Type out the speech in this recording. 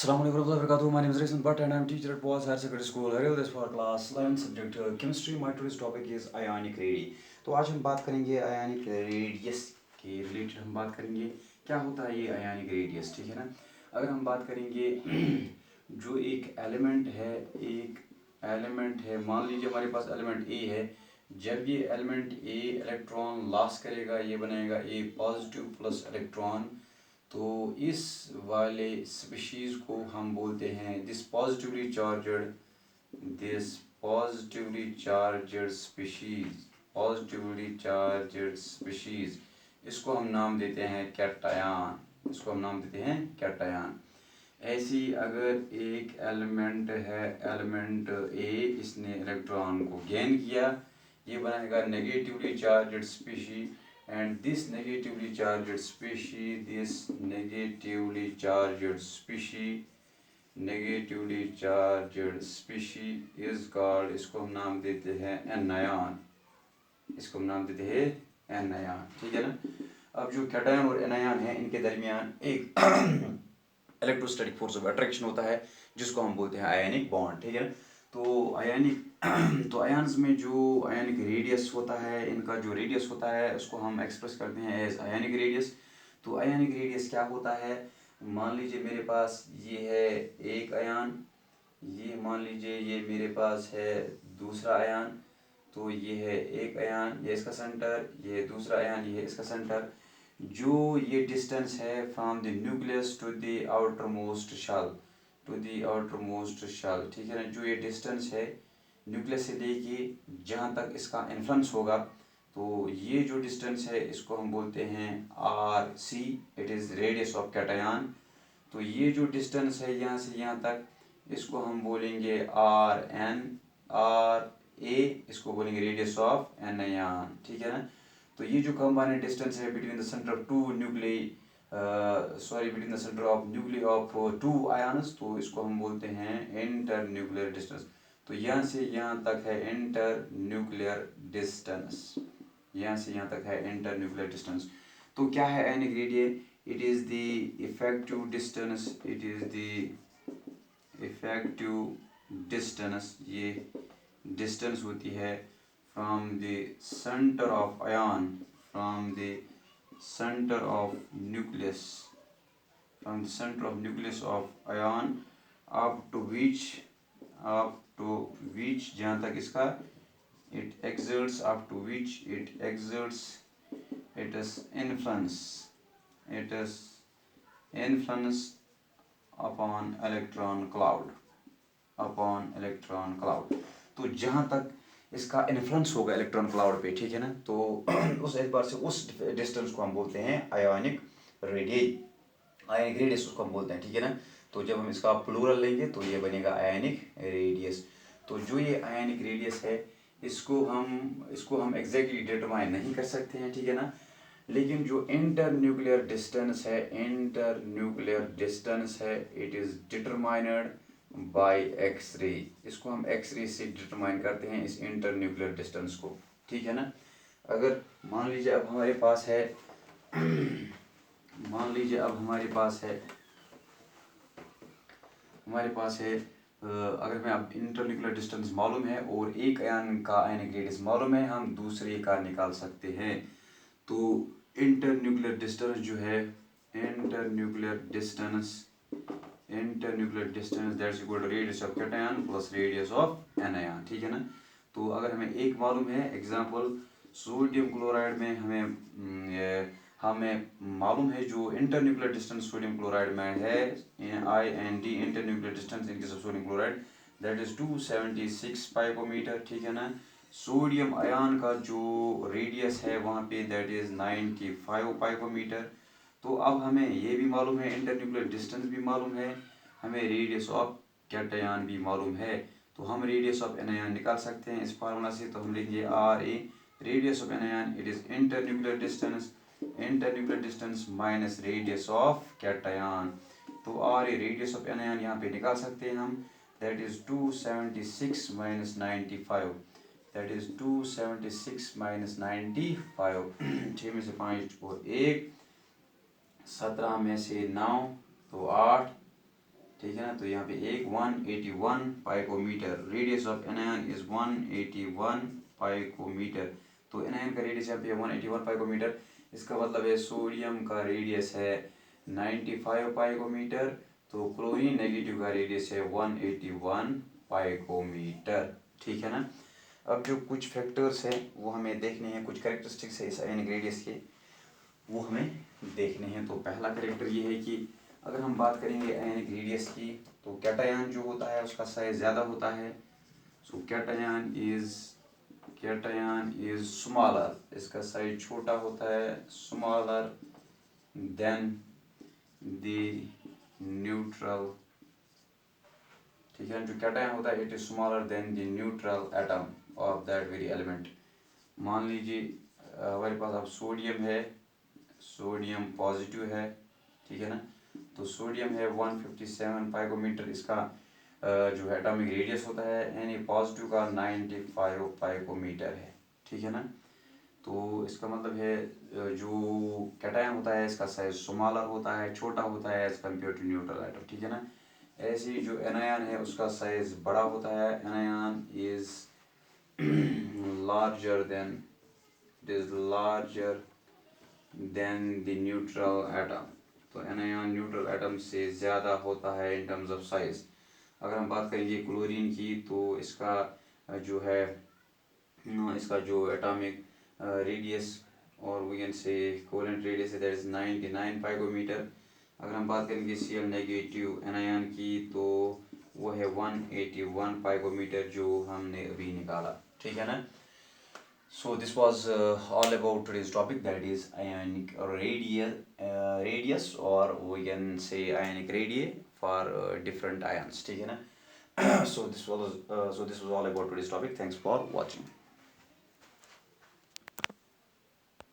Assalamu alaikum warahmatullahi wabarakatuh. My name is Rizwan Bhatt and I am teacher at Boaz Higher Secondary School. Haril this for class 11 subject chemistry. My today's topic is ionic radius. तो आज हम बात करेंगे ionic radius के related हम बात करेंगे क्या होता है ये ionic radius, ठीक है ना। अगर हम बात करेंगे जो एक एलिमेंट है, मान लीजिए हमारे पास एलिमेंट ए है। जब ये एलिमेंट ए इलेक्ट्रॉन लॉस करेगा ये बनेगा ए पॉजिटिव प्लस इलेक्ट्रॉन। तो इस वाले स्पीशीज़ को हम बोलते हैं दिस पॉजिटिवली चार्जड स्पीशीज़, इसको हम नाम देते हैं कैटायन। ऐसी अगर एक एलिमेंट है, एलिमेंट ए, इसने इलेक्ट्रॉन को गेन किया, ये बनेगा negatively charged species. And this negatively charged species is called, इसको हम नाम देते हैं anion, ठीक है ना। अब जो कैटायन और एनायन है इनके दरमियान एक इलेक्ट्रोस्टैटिक फोर्स ऑफ अट्रैक्शन होता है जिसको हम बोलते हैं आयनिक बॉन्ड, ठीक है ना। तो आयन्स में जो आयनिक रेडियस होता है, इनका जो रेडियस होता है उसको हम एक्सप्रेस करते हैं एज आयनिक रेडियस। तो आयनिक रेडियस क्या होता है, मान लीजिए मेरे पास ये है एक आयन, ये मान लीजिए ये मेरे पास है दूसरा आयन। तो ये है एक आयन, ये इसका सेंटर, ये दूसरा आयन, ये इसका सेंटर। जो ये डिस्टेंस है from the nucleus to the outermost shell, ठीक है ना। जो ये डिस्टेंस है न्यूक्लियस से लेके जहाँ तक इसका इन्फ्लुएंस होगा, तो ये जो डिस्टेंस है इसको हम बोलते हैं R C, it is radius of cation. तो ये जो डिस्टेंस है यहाँ से यहाँ तक, इसको हम बोलेंगे आर ए, इसको बोलेंगे रेडियस ऑफ एनायन, ठीक है ना। तो ये जो कंबाइंड डिस्टेंस है between the centre of two nuclei, between the centre of nuclei of two ions, तो इसको हम बोलते हैं इंटर न्यूक्लियर डिस्टेंस। तो यहाँ से यहाँ तक है इंटर न्यूक्लियर डिस्टेंस, यहाँ से यहाँ तक है इंटर न्यूक्लियर डिस्टेंस। तो क्या है ionic radius? It is the effective distance, ये डिस्टेंस होती है from the centre of ion, from the centre of nucleus of ion up to which जहाँ तक इसका it exerts influence upon electron cloud, तो जहाँ तक इसका इन्फ्लुएंस होगा इलेक्ट्रॉन क्लाउड पे, ठीक है ना। तो उस एतबार से उस डिस्टेंस को हम बोलते हैं आयोनिक रेडियस उसको हम बोलते हैं, ठीक है ना। तो जब हम इसका प्लूरल लेंगे तो ये बनेगा आयनिक रेडियस। तो जो ये आयनिक रेडियस है इसको हम एग्जैक्टली डिटरमाइन नहीं कर सकते हैं, ठीक है ना। लेकिन जो इंटर न्यूक्लियर डिस्टेंस है it is determined by X-ray, इसको हम एक्स-रे से डिटरमाइन करते हैं इस इंटर न्यूक्लियर डिस्टेंस को, ठीक है ना। अगर मान लीजिए अब हमारे पास है अगर हमें अब इंटरन्यूक्लियर डिस्टेंस मालूम है और एक आयन का आयनिक रेडियस मालूम है, हम दूसरे का निकाल सकते हैं। तो इंटरन्यूक्लियर डिस्टेंस जो है, internuclear distance that's equal to radius of cation plus radius of anion, ठीक है ना। तो अगर हमें एक मालूम है, एग्जांपल सोडियम क्लोराइड में हमें मालूम है जो इंटरन्यूक्लियर डिस्टेंस सोडियम क्लोराइड में है IND internuclear distance in case of sodium chloride that is 276 पाइकोमीटर, ठीक है ना। सोडियम आयन का जो रेडियस है वहाँ पे दैट इज 95 पाइकोमीटर। तो अब हमें ये भी मालूम है, इंटरन्यूक्लियर डिस्टेंस भी मालूम है, हमें रेडियस ऑफ कैटायन भी मालूम है। तो हम रेडियस ऑफ एनायन निकाल सकते हैं इस फार्मूला से। तो हम लिखेंगे RA, radius of anion it is internuclear distance minus radius of cation. तो RA रेडियस ऑफ एनायन यहाँ पे निकाल सकते हैं हम, that is 276 minus 95, that is 276 minus 95। 6 में से 5 और 1, 17 में से 9 तो 8, ठीक है ना। तो यहाँ पे एक 181 पाइकोमीटर, रेडियस ऑफ एनायन इज 181 पाइकोमीटर। तो एनायन का रेडियस यहाँ पे 181 पाइकोमीटर। इसका मतलब है सोडियम का रेडियस है 95 पाइकोमीटर, तो क्लोरीन नेगेटिव का रेडियस है 181 पाइकोमीटर, ठीक है ना। अब जो कुछ फैक्टर्स हैं वो हमें देखने हैं, कुछ कैरेक्टरिस्टिक्स है इस आयनिक रेडियस के, वो हमें देखने हैं। तो पहला कैरेक्टर ये है कि अगर हम बात करेंगे आयनिक रेडियस की, तो कैटायन जो होता है उसका साइज ज़्यादा होता है। सो कैटायन इज स्मॉलर, इसका साइज छोटा होता है, स्मॉलर देन द न्यूट्रल, ठीक है। जो कैटायन होता है it is smaller than the neutral atom of that very element. मान लीजिए हमारे पास अब सोडियम है, सोडियम पॉजिटिव है, ठीक है ना। तो सोडियम है 157 पाइकोमीटर, इसका जो है एटॉमिक रेडियस होता है, यानी पॉजिटिव का 95 पाइकोमीटर है, ठीक है ना। तो इसका मतलब है जो कैटायन होता है इसका साइज स्मॉलर होता है, छोटा होता है as compare to neutral atom, ठीक है ना। ऐसे ही जो एनायन है उसका साइज बड़ा होता है, anion is larger than the neutral atom. तो एनायन न्यूट्रल एटम से ज़्यादा होता है इन टर्म्स ऑफ साइज। अगर हम बात करेंगे क्लोरीन की, तो इसका जो है इसका जो एटॉमिक रेडियस और we can say covalent radius है दैट इज 99 पाइकोमीटर। अगर हम बात करेंगे Cl नेगेटिव एनायन की, तो वो है 181 पाइकोमीटर जो हमने अभी निकाला, ठीक है ना। So this was all about today's topic, that is ionic radius, or we can say ionic radii for different ions, ठीक है ना। So this was all about today's topic. Thanks for watching.